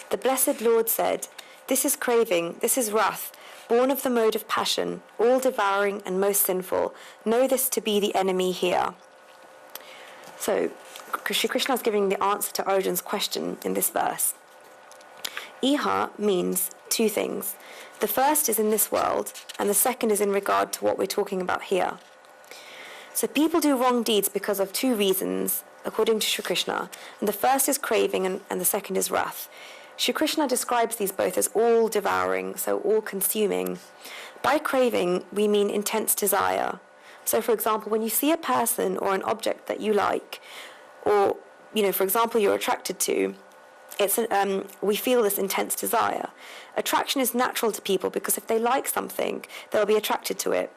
The blessed Lord said, "This is craving, this is wrath, born of the mode of passion, all devouring and most sinful. Know this to be the enemy here." So, Shri Krishna is giving the answer to Arjun's question in this verse. Iha means two things. The first is in this world, and the second is in regard to what we're talking about here. So people do wrong deeds because of two reasons, according to Shri Krishna. And the first is craving, and the second is wrath. Shri Krishna describes these both as all devouring, so all consuming. By craving, we mean intense desire. So, for example, when you see a person or an object that you like, or, for example, you're attracted to, we feel this intense desire. Attraction is natural to people because if they like something, they'll be attracted to it.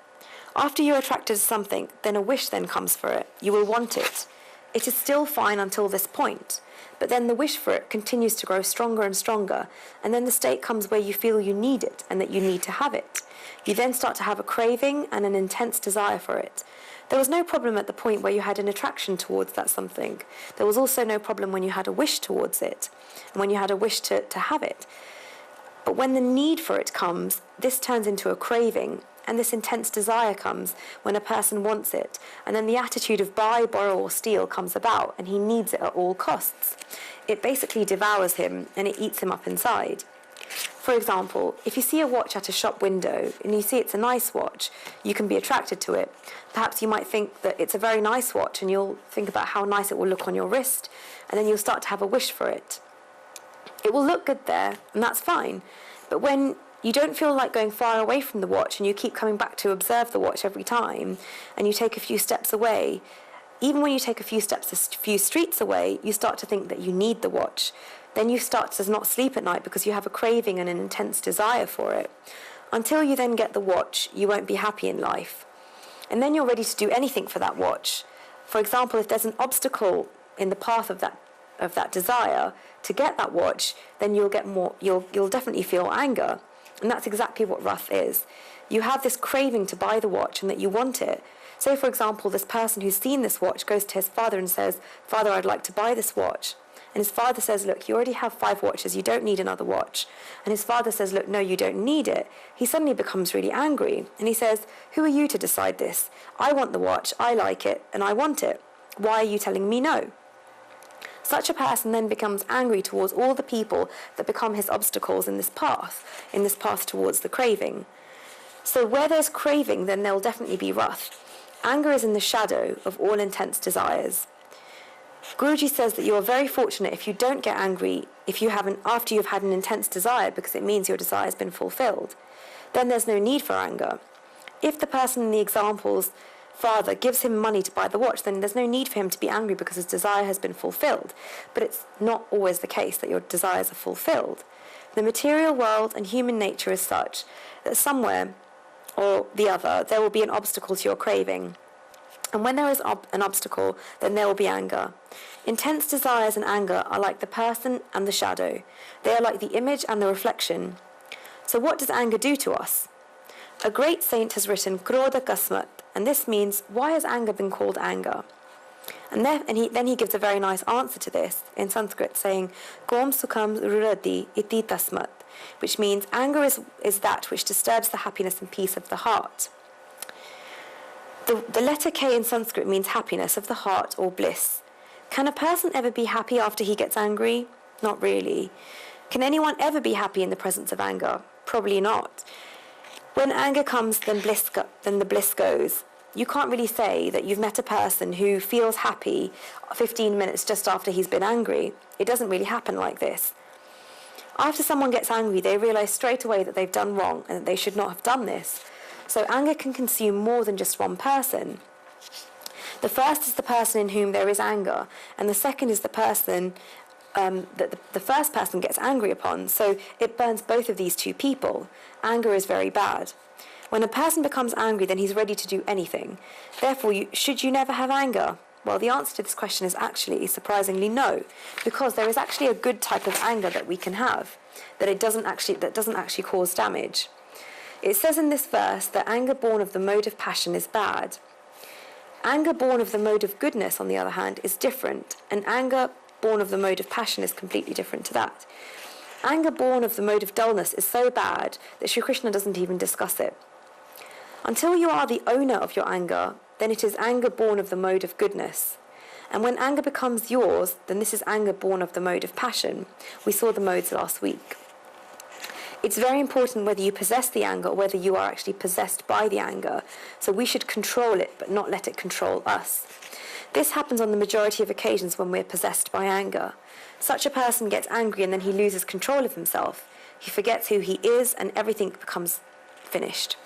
After you're attracted to something, then a wish then comes for it. You will want it. It is still fine until this point, but then the wish for it continues to grow stronger and stronger, and then the state comes where you feel you need it and that you need to have it. You then start to have a craving and an intense desire for it. There was no problem at the point where you had an attraction towards that something. There was also no problem when you had a wish towards it, and when you had a wish to have it. But when the need for it comes, this turns into a craving, and this intense desire comes when a person wants it, and then the attitude of buy, borrow, or steal comes about, and he needs it at all costs. It basically devours him, and it eats him up inside. For example, if you see a watch at a shop window, and you see it's a nice watch, you can be attracted to it. Perhaps you might think that it's a very nice watch, and you'll think about how nice it will look on your wrist, and then you'll start to have a wish for it. It will look good there, and that's fine, but when you don't feel like going far away from the watch and you keep coming back to observe the watch every time, and you take a few steps away, even when you take a few steps, a few streets away, you start to think that you need the watch. Then you start to not sleep at night because you have a craving and an intense desire for it. Until you then get the watch, you won't be happy in life. And then you're ready to do anything for that watch. For example, if there's an obstacle in the path of that desire to get that watch, then you'll definitely feel anger. And that's exactly what wrath is. You have this craving to buy the watch and that you want it. Say, for example, this person who's seen this watch goes to his father and says, "Father, I'd like to buy this watch." And his father says, "Look, you already have 5 watches, you don't need another watch." And his father says, "Look, no, you don't need it." He suddenly becomes really angry. And he says, "Who are you to decide this? I want the watch, I like it, and I want it. Why are you telling me no?" Such a person then becomes angry towards all the people that become his obstacles in this path towards the craving. So where there's craving, then there'll definitely be wrath. Anger is in the shadow of all intense desires. Guruji says that you are very fortunate if you don't get angry after you've had an intense desire, because it means your desire has been fulfilled. Then there's no need for anger. If the person in the example's father gives him money to buy the watch, then there's no need for him to be angry because his desire has been fulfilled. But it's not always the case that your desires are fulfilled. The material world and human nature is such that somewhere or the other there will be an obstacle to your craving. And when there is an obstacle, then there will be anger. Intense desires and anger are like the person and the shadow. They are like the image and the reflection. So what does anger do to us? A great saint has written, "Krodha kasmat," and this means, why has anger been called anger? And then he gives a very nice answer to this in Sanskrit, saying, "Kom sukham rurati iti tasmat," which means anger is that which disturbs the happiness and peace of the heart. The letter K in Sanskrit means happiness of the heart or bliss. Can a person ever be happy after he gets angry? Not really. Can anyone ever be happy in the presence of anger? Probably not. When anger comes, then the bliss goes. You can't really say that you've met a person who feels happy 15 minutes just after he's been angry. It doesn't really happen like this. After someone gets angry, they realize straight away that they've done wrong and that they should not have done this. So anger can consume more than just one person. The first is the person in whom there is anger, and the second is the person that the first person gets angry upon. So it burns both of these two people. Anger is very bad. When a person becomes angry, then he's ready to do anything. Therefore, should you never have anger? Well, the answer to this question is actually, surprisingly, no, because there is actually a good type of anger that we can have, that doesn't actually cause damage. It says in this verse that anger born of the mode of passion is bad. Anger born of the mode of goodness, on the other hand, is different, and anger born of the mode of passion is completely different to that. Anger born of the mode of dullness is so bad that Sri Krishna doesn't even discuss it. Until you are the owner of your anger, then it is anger born of the mode of goodness. And when anger becomes yours, then this is anger born of the mode of passion. We saw the modes last week. It's very important whether you possess the anger or whether you are actually possessed by the anger. So we should control it, but not let it control us. This happens on the majority of occasions when we're possessed by anger. Such a person gets angry and then he loses control of himself. He forgets who he is and everything becomes finished.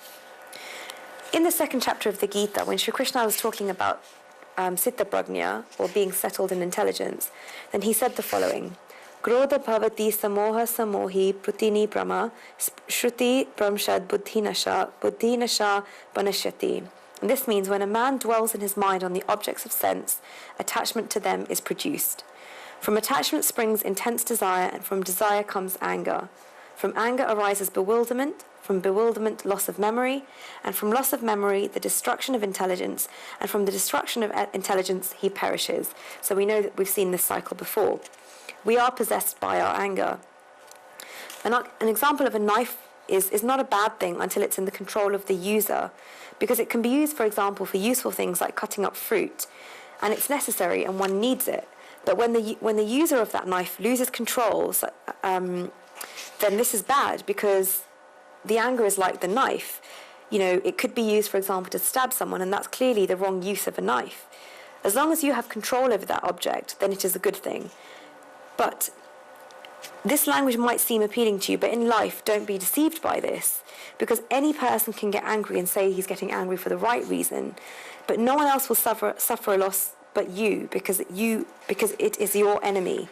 In the second chapter of the Gita, when Sri Krishna was talking about Siddha Prajna, or being settled in intelligence, then he said the following: Krodha bhavati samoha samohi prutini brahma shruti brahmshad buddhinasha panashyati. And this means when a man dwells in his mind on the objects of sense, attachment to them is produced. From attachment springs intense desire, and from desire comes anger. From anger arises bewilderment, from bewilderment loss of memory, and from loss of memory the destruction of intelligence, and from the destruction of intelligence he perishes. So we know that we've seen this cycle before. We are possessed by our anger. An example of a knife is not a bad thing until it's in the control of the user, because it can be used, for example, for useful things like cutting up fruit, and it's necessary and one needs it. But when the user of that knife loses control, then this is bad, because the anger is like the knife. You know, it could be used, for example, to stab someone, and that's clearly the wrong use of a knife. As long as you have control over that object, then it is a good thing. But this language might seem appealing to you, but in life, don't be deceived by this, because any person can get angry and say he's getting angry for the right reason, but no one else will suffer a loss but you, because it is your enemy.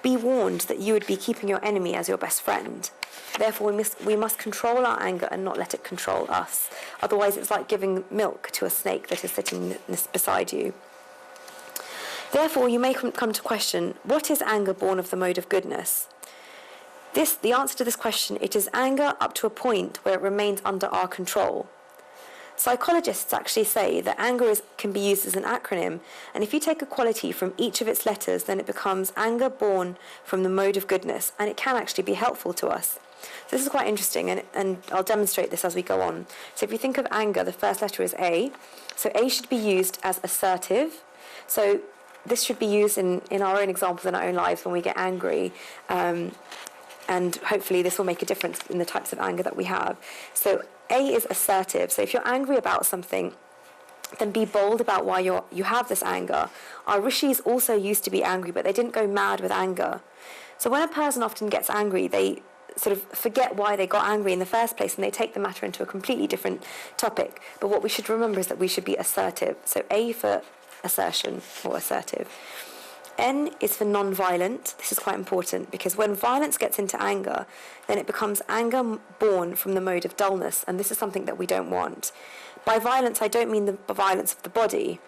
Be warned that you would be keeping your enemy as your best friend. Therefore, we must control our anger and not let it control us. Otherwise, it's like giving milk to a snake that is sitting beside you. Therefore, you may come to question, what is anger born of the mode of goodness? The answer to this question, it is anger up to a point where it remains under our control. Psychologists actually say that anger can be used as an acronym, and if you take a quality from each of its letters, then it becomes anger born from the mode of goodness, and it can actually be helpful to us. So this is quite interesting, and I'll demonstrate this as we go on. So if you think of anger, the first letter is A. So A should be used as assertive. So this should be used in our own examples in our own lives when we get angry, and hopefully this will make a difference in the types of anger that we have. So A is assertive. So if you're angry about something, then be bold about why you have this anger. Our rishis also used to be angry, but they didn't go mad with anger. So when a person often gets angry, they sort of forget why they got angry in the first place, and they take the matter into a completely different topic. But what we should remember is that we should be assertive. So A for assertion, or assertive. N is for non-violent. This is quite important, because when violence gets into anger, then it becomes anger born from the mode of dullness, and this is something that we don't want. By violence, I don't mean the violence of the body.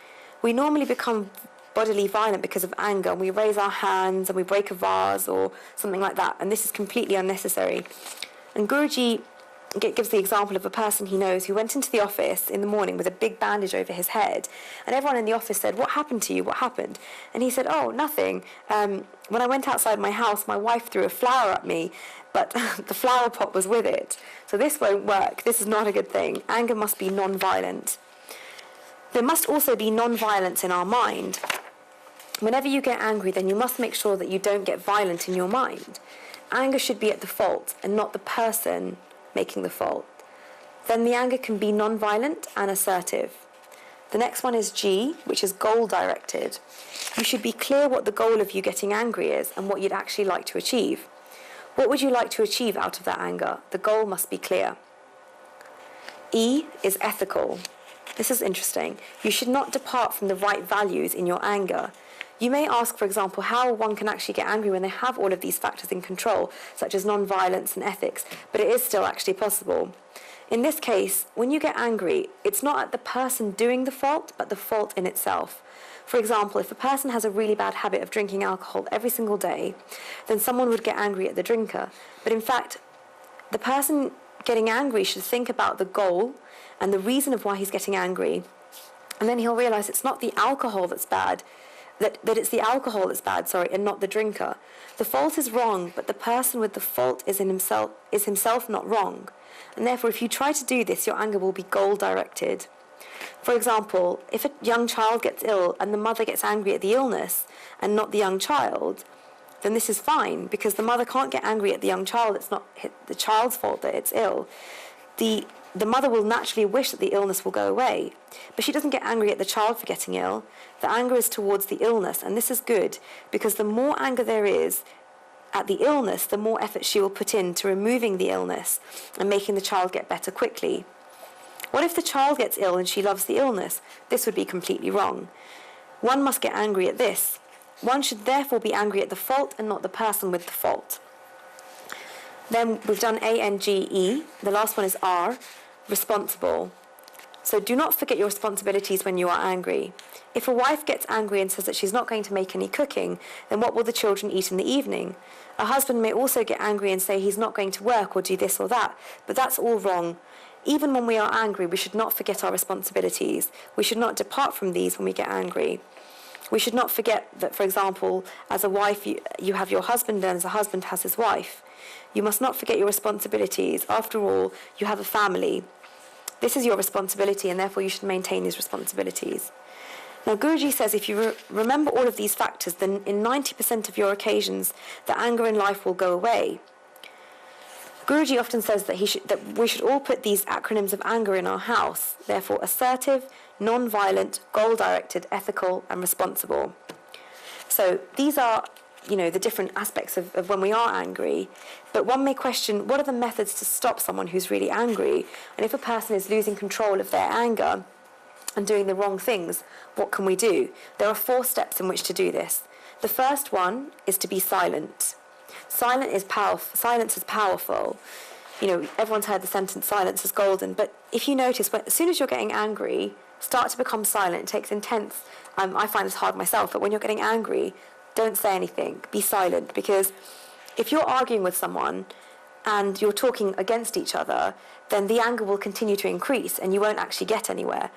We normally become bodily violent because of anger, and we raise our hands and we break a vase or something like that, and this is completely unnecessary. And Guruji gives the example of a person he knows who went into the office in the morning with a big bandage over his head, and everyone in the office said, "What happened to you? What happened?" And he said, "Oh, nothing. When I went outside my house, my wife threw a flower at me, but the flower pot was with it. So this won't work. This is not a good thing. Anger must be non-violent." There must also be non-violence in our mind. Whenever you get angry, then you must make sure that you don't get violent in your mind. Anger should be at the fault and not the person making the fault. Then the anger can be non-violent and assertive. The next one is G, which is goal-directed. You should be clear what the goal of you getting angry is and what you'd actually like to achieve. What would you like to achieve out of that anger? The goal must be clear. E is ethical. This is interesting. You should not depart from the right values in your anger. You may ask, for example, how one can actually get angry when they have all of these factors in control, such as non-violence and ethics, but it is still actually possible. In this case, when you get angry, it's not at the person doing the fault, but the fault in itself. For example, if a person has a really bad habit of drinking alcohol every single day, then someone would get angry at the drinker. But in fact, the person getting angry should think about the goal and the reason of why he's getting angry, and then he'll realize it's not the alcohol that's bad, that it's the alcohol that's bad, and not the drinker. The fault is wrong, but the person with the fault is himself not wrong. And therefore, if you try to do this, your anger will be goal-directed. For example, if a young child gets ill and the mother gets angry at the illness and not the young child, then this is fine, because the mother can't get angry at the young child. It's not the child's fault that it's ill. The mother will naturally wish that the illness will go away, but she doesn't get angry at the child for getting ill. The anger is towards the illness, and this is good, because the more anger there is at the illness, the more effort she will put into removing the illness and making the child get better quickly. What if the child gets ill and she loves the illness? This would be completely wrong. One must get angry at this. One should therefore be angry at the fault and not the person with the fault. Then we've done A, N, G, E. The last one is R, responsible. So do not forget your responsibilities when you are angry. If a wife gets angry and says that she's not going to make any cooking, then what will the children eat in the evening? A husband may also get angry and say he's not going to work or do this or that, but that's all wrong. Even when we are angry, we should not forget our responsibilities. We should not depart from these when we get angry. We should not forget that, for example, as a wife, you have your husband, and as a husband has his wife. You must not forget your responsibilities. After all, you have a family. This is your responsibility, and therefore you should maintain these responsibilities. Now, Guruji says if you remember all of these factors, then in 90% of your occasions, the anger in life will go away. Guruji often says that we should all put these acronyms of anger in our house. Therefore, assertive, non-violent, goal-directed, ethical, and responsible. So these are, the different aspects of when we are angry. But one may question, what are the methods to stop someone who's really angry? And if a person is losing control of their anger and doing the wrong things, what can we do? There are 4 steps in which to do this. The first one is to be silent. Silence is powerful. Everyone's heard the sentence, silence is golden. But if you notice, as soon as you're getting angry, start to become silent. It takes intense. I find this hard myself, but when you're getting angry, don't say anything. Be silent, because if you're arguing with someone and you're talking against each other, then the anger will continue to increase and you won't actually get anywhere.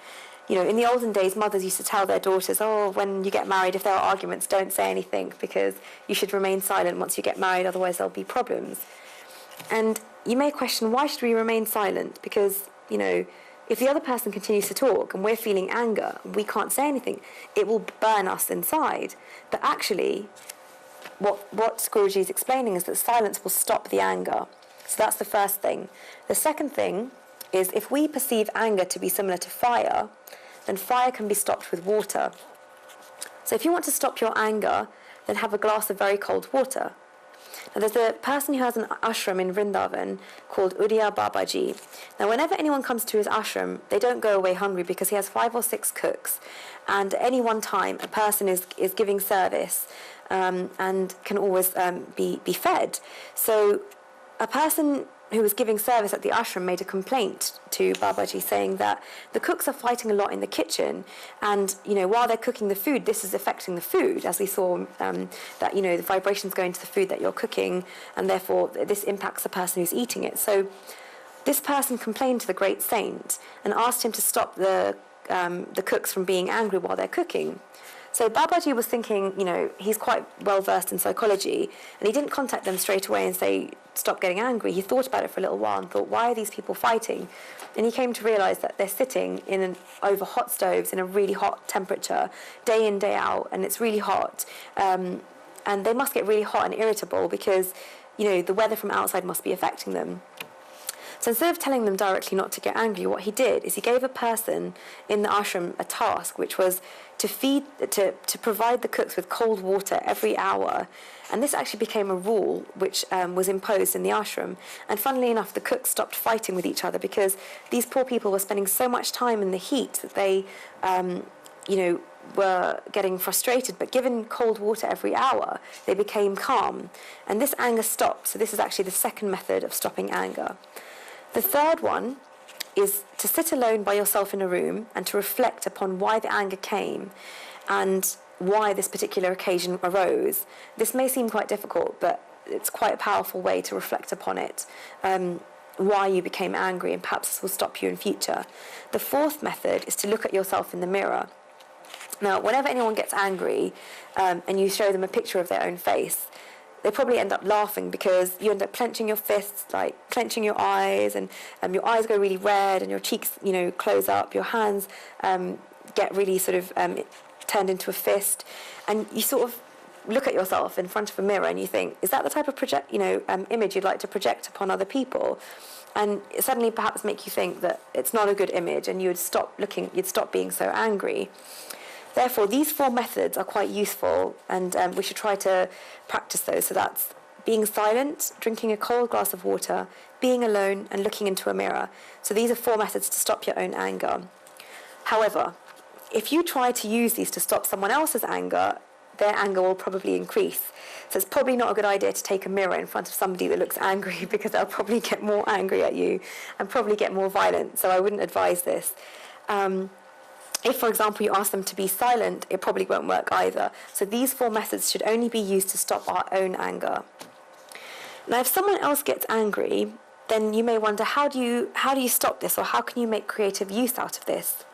In the olden days, mothers used to tell their daughters, when you get married, if there are arguments, don't say anything, because you should remain silent once you get married, otherwise there'll be problems. And you may question, why should we remain silent? Because, if the other person continues to talk and we're feeling anger, we can't say anything, it will burn us inside. But actually, what Guruji is explaining is that silence will stop the anger. So that's the first thing. The second thing is, if we perceive anger to be similar to fire, then fire can be stopped with water. So if you want to stop your anger, then have a glass of very cold water. Now, there's a person who has an ashram in Vrindavan called Uriya Babaji. Now, whenever anyone comes to his ashram, they don't go away hungry, because he has 5 or 6 cooks. And at any one time, a person is giving service and can always be fed. So a person who was giving service at the ashram made a complaint to Babaji, saying that the cooks are fighting a lot in the kitchen, and while they're cooking the food, this is affecting the food, as we saw that the vibrations go into the food that you're cooking, and therefore this impacts the person who's eating it. So this person complained to the great saint and asked him to stop the cooks from being angry while they're cooking. So Babaji was thinking, he's quite well versed in psychology, and he didn't contact them straight away and say, stop getting angry. He thought about it for a little while and thought, why are these people fighting? And he came to realise that they're sitting over hot stoves in a really hot temperature, day in, day out, and it's really hot. And they must get really hot and irritable because, the weather from outside must be affecting them. So instead of telling them directly not to get angry, what he did is he gave a person in the ashram a task, which was to provide the cooks with cold water every hour. And this actually became a rule which was imposed in the ashram. And funnily enough, the cooks stopped fighting with each other, because these poor people were spending so much time in the heat that they, were getting frustrated. But given cold water every hour, they became calm. And this anger stopped. So this is actually the second method of stopping anger. The third one is to sit alone by yourself in a room and to reflect upon why the anger came and why this particular occasion arose. This may seem quite difficult, but it's quite a powerful way to reflect upon it, why you became angry, and perhaps this will stop you in future. The fourth method is to look at yourself in the mirror. Now, whenever anyone gets angry and you show them a picture of their own face, they probably end up laughing because you end up clenching your fists, like clenching your eyes, and your eyes go really red and your cheeks, close up, your hands get really sort of turned into a fist, and you sort of look at yourself in front of a mirror and you think, is that the type of image you'd like to project upon other people? And it suddenly perhaps make you think that it's not a good image, and you'd stop being so angry. Therefore, these 4 methods are quite useful, and we should try to practice those. So that's being silent, drinking a cold glass of water, being alone, and looking into a mirror. So these are 4 methods to stop your own anger. However, if you try to use these to stop someone else's anger, their anger will probably increase. So it's probably not a good idea to take a mirror in front of somebody that looks angry, because they'll probably get more angry at you and probably get more violent. So I wouldn't advise this. If, for example, you ask them to be silent, it probably won't work either. So these 4 methods should only be used to stop our own anger. Now, if someone else gets angry, then you may wonder, how do you stop this, or how can you make creative use out of this?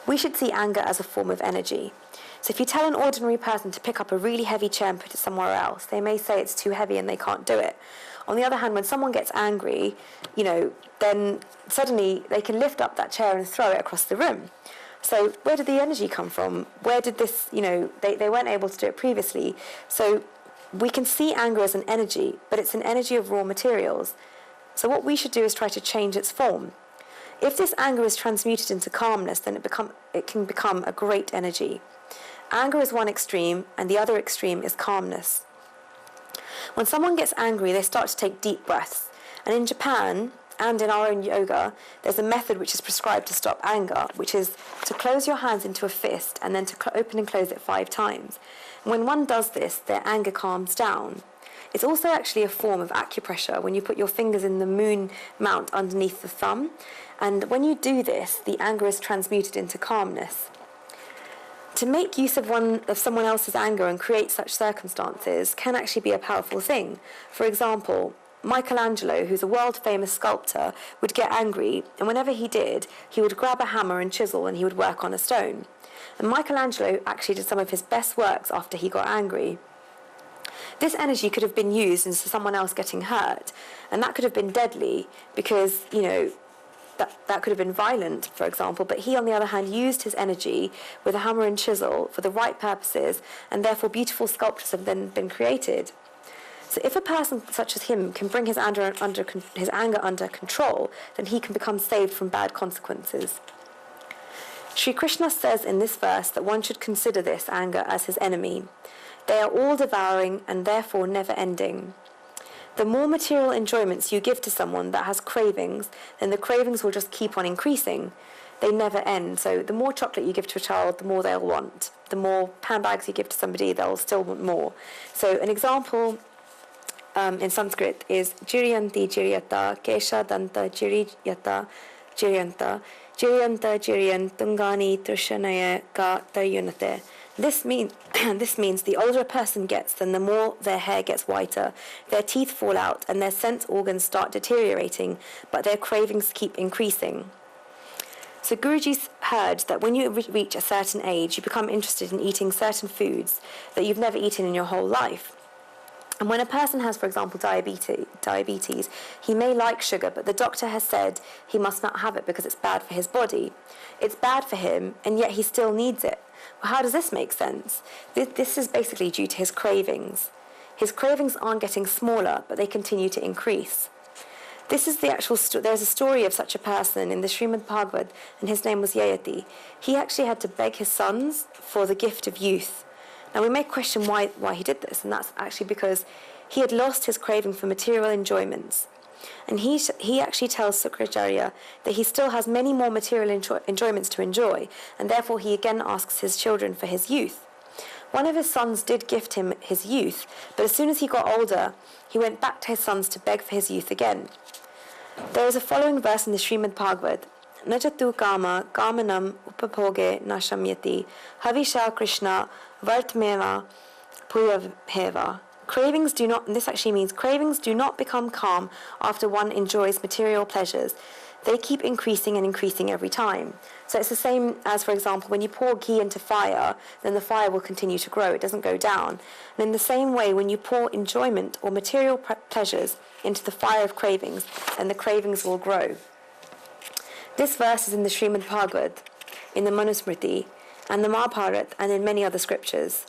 We should see anger as a form of energy. So if you tell an ordinary person to pick up a really heavy chair and put it somewhere else, they may say it's too heavy and they can't do it. On the other hand, when someone gets angry, then suddenly they can lift up that chair and throw it across the room. So where did the energy come from? Where did this, they weren't able to do it previously. So we can see anger as an energy, but it's an energy of raw materials. So what we should do is try to change its form. If this anger is transmuted into calmness, then it can become a great energy. Anger is one extreme, and the other extreme is calmness. When someone gets angry, they start to take deep breaths. And in Japan, and in our own yoga, there's a method which is prescribed to stop anger, which is to close your hands into a fist and then to open and close it 5 times. And when one does this, their anger calms down. It's also actually a form of acupressure when you put your fingers in the moon mount underneath the thumb. And when you do this, the anger is transmuted into calmness. To make use of someone else's anger and create such circumstances can actually be a powerful thing. For example, Michelangelo, who's a world-famous sculptor, would get angry, and whenever he did, he would grab a hammer and chisel and he would work on a stone. And Michelangelo actually did some of his best works after he got angry. This energy could have been used into someone else getting hurt, and that could have been deadly because, that could have been violent, for example, but he, on the other hand, used his energy with a hammer and chisel for the right purposes, and therefore beautiful sculptures have then been created. So if a person such as him can bring his anger under control, then he can become saved from bad consequences. Sri Krishna says in this verse that one should consider this anger as his enemy. They are all devouring and therefore never ending. The more material enjoyments you give to someone that has cravings, then the cravings will just keep on increasing. They never end. So the more chocolate you give to a child, the more they'll want. The more handbags you give to somebody, they'll still want more. So an example in Sanskrit is Jiryanti Jiryata, Kesha Danta Jiryata Jiryanta, Jiryanta Jiryan Tungani Trishanaya Ka Taryunate. This means the older a person gets, then the more their hair gets whiter, their teeth fall out, and their sense organs start deteriorating, but their cravings keep increasing. So Guruji's heard that when you reach a certain age, you become interested in eating certain foods that you've never eaten in your whole life. And when a person has, for example, diabetes, he may like sugar, but the doctor has said he must not have it because it's bad for his body. It's bad for him, and yet he still needs it. Well, how does this make sense? This is basically due to his cravings. His cravings aren't getting smaller, but they continue to increase. This is the actual there's a story of such a person in the Srimad Bhagavad, and his name was Yayati. He actually had to beg his sons for the gift of youth. Now, we may question why he did this, and that's actually because he had lost his craving for material enjoyments. And he actually tells Sukracharya that he still has many more material enjoyments to enjoy, and therefore he again asks his children for his youth. One of his sons did gift him his youth, but as soon as he got older, he went back to his sons to beg for his youth again. There is a following verse in the Srimad Bhagavad. Najatu kama kamanam upabhoge nashamyati havisha krishna vartmeva puyavheva Cravings do not, and this actually means cravings do not become calm after one enjoys material pleasures. They keep increasing and increasing every time. So it's the same as, for example, when you pour ghee into fire, then the fire will continue to grow. It doesn't go down. And in the same way, when you pour enjoyment or material pleasures into the fire of cravings, then the cravings will grow. This verse is in the Srimad Bhagavad, in the Manusmriti, and the Mahabharata, and in many other scriptures.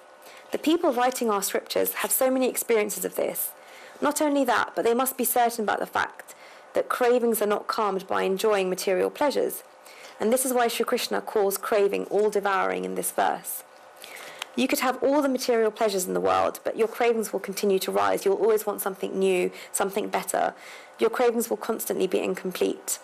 The people writing our scriptures have so many experiences of this. Not only that, but they must be certain about the fact that cravings are not calmed by enjoying material pleasures. And this is why Sri Krishna calls craving all-devouring in this verse. You could have all the material pleasures in the world, but your cravings will continue to rise. You'll always want something new, something better. Your cravings will constantly be incomplete.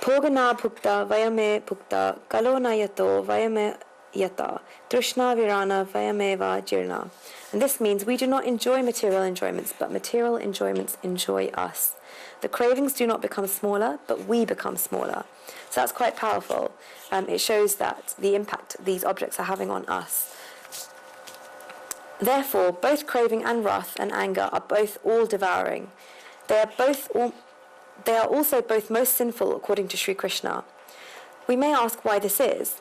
Bhogana bhukta vayame bhukta kalona yato vayame yata trishna virana vayameva jirna. And this means we do not enjoy material enjoyments, but material enjoyments enjoy us. The cravings do not become smaller, but we become smaller. So that's quite powerful. It shows that the impact these objects are having on us. Therefore, both craving and wrath and anger are both all-devouring. They are also both most sinful according to Sri Krishna. We may ask why this is.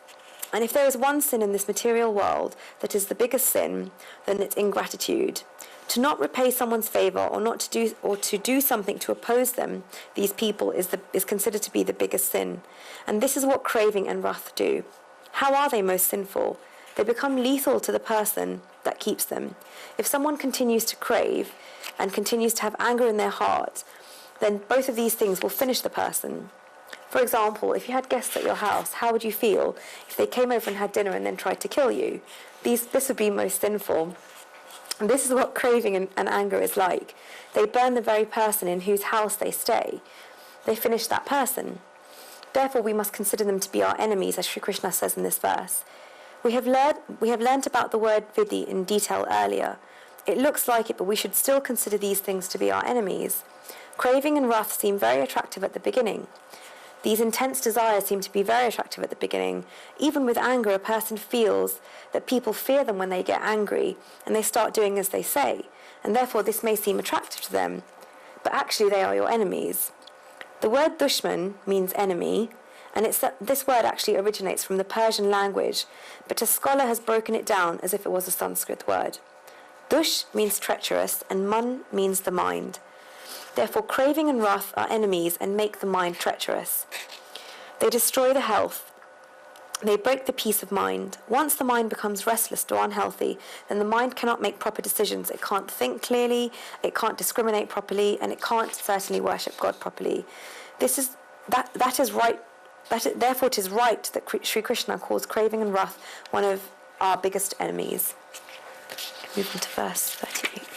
And if there is one sin in this material world that is the biggest sin, then it's ingratitude. To not repay someone's favour or to do something to oppose them, these people, is considered to be the biggest sin. And this is what craving and wrath do. How are they most sinful? They become lethal to the person that keeps them. If someone continues to crave and continues to have anger in their heart, then both of these things will finish the person. For example, if you had guests at your house, how would you feel if they came over and had dinner and then tried to kill you? This would be most sinful. And this is what craving and anger is like. They burn the very person in whose house they stay. They finish that person. Therefore, we must consider them to be our enemies, as Sri Krishna says in this verse. We have learnt about the word vidhi in detail earlier. It looks like it, but we should still consider these things to be our enemies. Craving and wrath seem very attractive at the beginning. These intense desires seem to be very attractive at the beginning. Even with anger, a person feels that people fear them when they get angry, and they start doing as they say, and therefore this may seem attractive to them. But actually they are your enemies. The word dushman means enemy, and this word actually originates from the Persian language, but a scholar has broken it down as if it was a Sanskrit word. Dush means treacherous, and man means the mind. Therefore, craving and wrath are enemies and make the mind treacherous. They destroy the health. They break the peace of mind. Once the mind becomes restless or unhealthy, then the mind cannot make proper decisions. It can't think clearly, it can't discriminate properly, and it can't certainly worship God properly. That is right. Therefore, it is right that Sri Krishna calls craving and wrath one of our biggest enemies. Move on to verse 38.